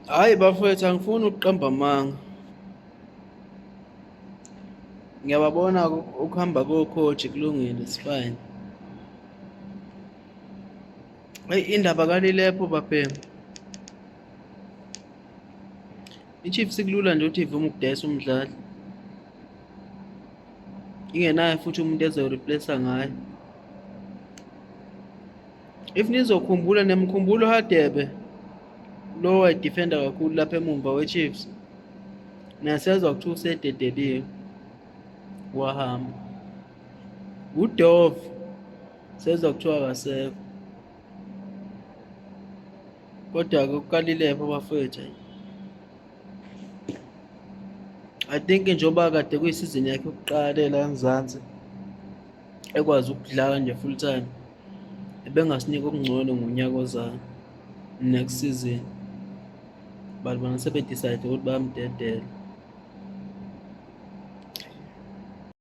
Hhayi bafowethu, angifuni ukuqamba amanga. Ngiyababona ukuhamba kokhoji kulungile, it's fine. Eyi indaba kaLilepho bafemu. I-Chiefs kulula nje ukuthi ivuma ukudayisa umdlali. Ingenaye futhi umuntu ezoyi-replace ngayo. If nizokhumbula nemkhumbulo uHadebe lo wayedifenda kakhulu lapha emumva we-Chiefs. Niyasezwa kuthiwa usededeliwe wahamba. uDove sezwa kuthiwa akasekho. Kodwa-ke kuKalilepho bafowethu, I think njengoba kade kuyisizini yakhe yokuqala la eMzansi ekwazi ukudlala nje full time, ebengasinika okungcono ngonyaka ozayo next season, but bona sebedecide ukuthi bayamdedela.